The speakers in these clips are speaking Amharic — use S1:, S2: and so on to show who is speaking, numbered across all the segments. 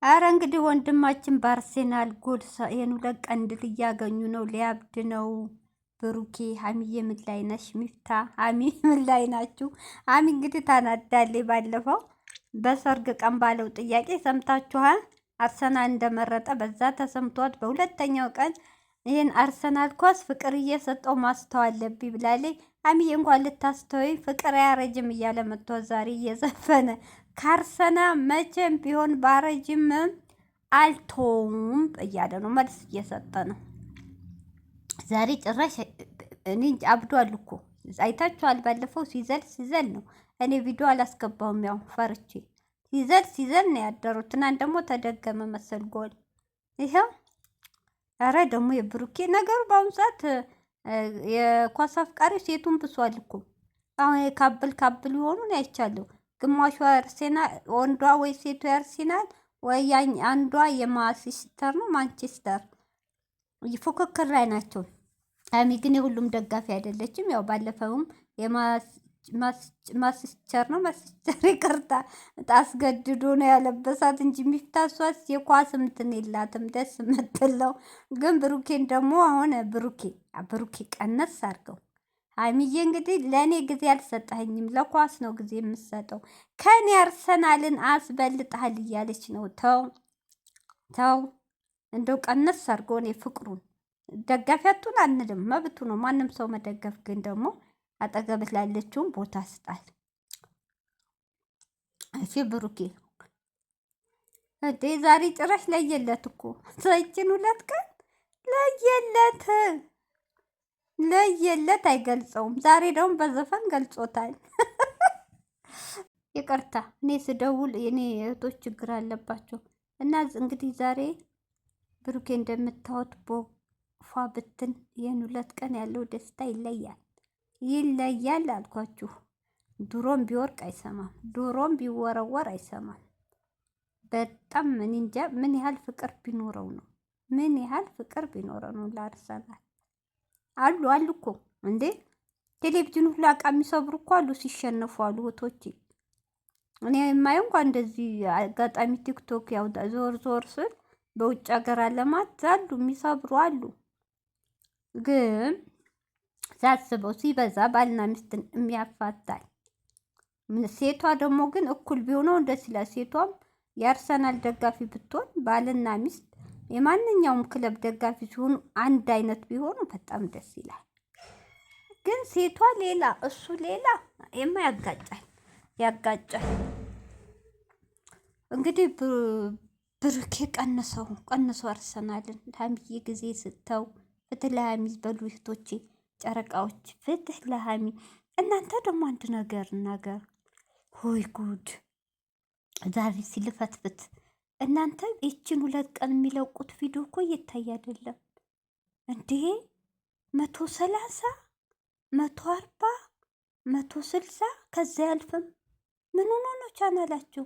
S1: አረ እንግዲህ ወንድማችን በአርሴናል ጎል ይሄን ሁለት ቀን ድል እያገኙ ነው። ሊያብድ ነው። ብሩኬ ሀሚዬ ምን ላይ ነሽ? ሚፍታ ሀሚ ምን ላይ ናችሁ? ሀሚ እንግዲህ ታናዳለች። ባለፈው በሰርግ ቀን ባለው ጥያቄ ሰምታችኋል። አርሰናል እንደመረጠ በዛ ተሰምቷት፣ በሁለተኛው ቀን ይህን አርሰናል ኳስ ፍቅር እየሰጠው ማስተዋል አለብኝ ብላለች። ሀሚዬ እንኳን ልታስተወይ ፍቅር አያረጅም እያለ መጥቶ ዛሬ እየዘፈነ ካርሰና መቼም ቢሆን ባረጅም አልቶም እያለ ነው፣ መልስ እየሰጠ ነው። ዛሬ ጭራሽ እኔ አብዷል እኮ አይታችኋል። ባለፈው ሲዘል ነው። እኔ ቪዲዮ አላስገባውም፣ ያው ፈርቼ ሲዘል ነው ያደሩት። ትናንት ደግሞ ተደገመ መሰል ጎል ይኸው። ኧረ ደግሞ የብሩኬ ነገሩ በአሁኑ ሰዓት የኳስ አፍቃሪ ሴቱን ብሷል እኮ። አሁን ካብል የሆኑን አይቻለሁ። ግማሹ አርሴናል ወንዷ ወይ ሴቱ የአርሴናል ወይ አንዷ የማንቸስተር ነው ማንቸስተር ፉክክር ላይ ናቸው። ሀሚ ግን የሁሉም ደጋፊ አይደለችም። ያው ባለፈውም ማስቸር ነው ማስቸር ይቅርታ አስገድዶ ነው ያለበሳት እንጂ የሚፍታሷት የኳስ እንትን የላትም ደስ የምትለው። ግን ብሩኬን ደግሞ አሁን ብሩኬ ቀነስ አድርገው። ሀይሚዬ እንግዲህ ለእኔ ጊዜ አልሰጠኸኝም፣ ለኳስ ነው ጊዜ የምሰጠው፣ ከኔ አርሰናልን አስበልጠሃል እያለች ነው። ተው እንደው ቀነስ አድርጎ እኔ ፍቅሩን ደጋፊያቱን አንልም፣ መብቱ ነው ማንም ሰው መደገፍ። ግን ደግሞ አጠገብት ላለችውን ቦታ ስጣል። እሺ ብሩኬ እንዴ ዛሬ ጭራሽ ለየለት እኮ ሰይችን ሁለት ቀን ለየለት አይገልጸውም። ዛሬ ደግሞ በዘፈን ገልጾታል። ይቅርታ እኔ ስደውል የኔ እህቶች ችግር አለባቸው እና እንግዲህ ዛሬ ብሩኬ እንደምታዩት ቦፋ ብትን ይህን ሁለት ቀን ያለው ደስታ ይለያል አልኳችሁ። ድሮም ቢወርቅ አይሰማም፣ ድሮም ቢወረወር አይሰማም። በጣም ምን እንጃ ምን ያህል ፍቅር ቢኖረው ነው፣ ምን ያህል ፍቅር ቢኖረው ነው ለአርሰናል። አሉ እኮ እንዴ ቴሌቪዥን ሁሉ ዕቃ የሚሰብሩ እኮ አሉ ሲሸነፉ አሉ እህቶቼ። እኔ የማየው እንኳን እንደዚህ አጋጣሚ ቲክቶክ ያው ዞር ስል በውጭ ሀገር አለማት አሉ የሚሰብሩ አሉ። ግን ሳስበው ሲበዛ ባልና ሚስትን የሚያፋታል። ሴቷ ደግሞ ግን እኩል ቢሆነው ደስ ይላል። ሴቷም የአርሰናል ደጋፊ ብትሆን ባልና ሚስት የማንኛውም ክለብ ደጋፊ ሲሆኑ አንድ አይነት ቢሆኑ በጣም ደስ ይላል። ግን ሴቷ ሌላ እሱ ሌላ ያጋጫል። እንግዲህ ብሩኬ ቀንሰው አርሰናልን ሀሚዬ ጊዜ ስተው ፍትህ ለሀሚ በሉ እህቶቼ፣ ጨረቃዎች ፍትህ ለሀሚ። እናንተ ደግሞ አንድ ነገር ሆይ ጉድ ዛሬ ሲልፈትፍት እናንተ ይችን ሁለት ቀን የሚለቁት ቪዲዮ እኮ እየታይ አይደለም እንዴ? 130 140 160 ከዛ ያልፍም። ምን ሆኖ ነው ቻናላችሁ?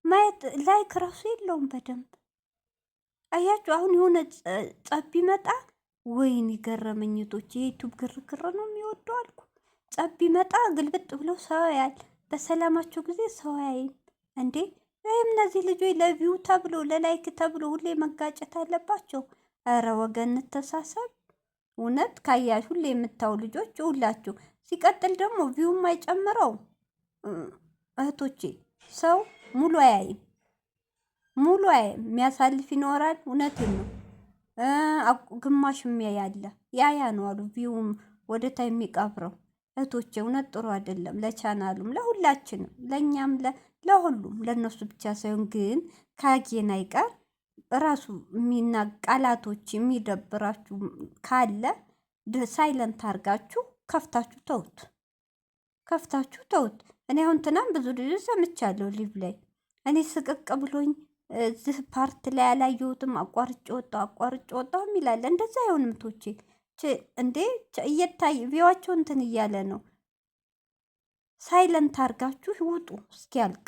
S1: ማየት ላይክ ራሱ የለውም በደንብ አያችሁ። አሁን የሆነ ጸብ ቢመጣ ወይን ገረመኝቶች የዩቱብ ግርግር ነው የሚወደው አልኩ። ጸብ ቢመጣ ግልብጥ ብለው ሰው ያል በሰላማቸው ጊዜ ሰው ያይም እንዴ? ወይም እነዚህ ልጆች ለቪው ተብሎ ለላይክ ተብሎ ሁሌ መጋጨት አለባቸው? እረ ወገን እንተሳሰብ። እውነት ካያሽ ሁሌ የምታው ልጆች ሁላችሁ። ሲቀጥል ደግሞ ቪው የማይጨምረው እህቶቼ ሰው ሙሉ አያይም፣ የሚያሳልፍ ይኖራል። እውነቴን ነው። ግማሽ የሚያያለ ያያ ነው አሉ ቪውም ወደታ የሚቀብረው እህቶቼ። እውነት ጥሩ አይደለም ለቻናሉም፣ ለሁላችንም፣ ለእኛም ለሁሉም ለነሱ ብቻ ሳይሆን ግን ካጌን አይቀር ራሱ ቃላቶች የሚደብራችሁ ካለ ሳይለንት አርጋችሁ ከፍታችሁ ተውት። እኔ አሁን ትናንት ብዙ ልጆች ሰምቻለሁ ሊቭ ላይ እኔ ስቅቅ ብሎኝ እዚህ ፓርት ላይ ያላየሁትም አቋርጬ ወጣሁ የሚላለ እንደዛ አይሆንም ቶቼ እንዴ እየታይ ቪዋቸው እንትን እያለ ነው። ሳይለንት አርጋችሁ ውጡ እስኪያልቅ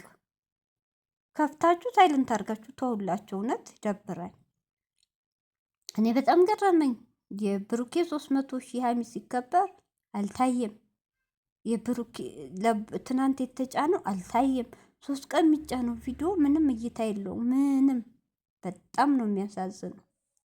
S1: ከፍታችሁ ሳይለንት አርጋችሁ ተውላቸው። እውነት ይደብራል። እኔ በጣም ገረመኝ። የብሩኬ 300,000 ሀሚ ሲከበር አልታየም። የብሩኬ ትናንት የተጫነው አልታየም። 3 ቀን የሚጫነው ቪዲዮ ምንም እይታ የለውም ምንም በጣም ነው የሚያሳዝነው።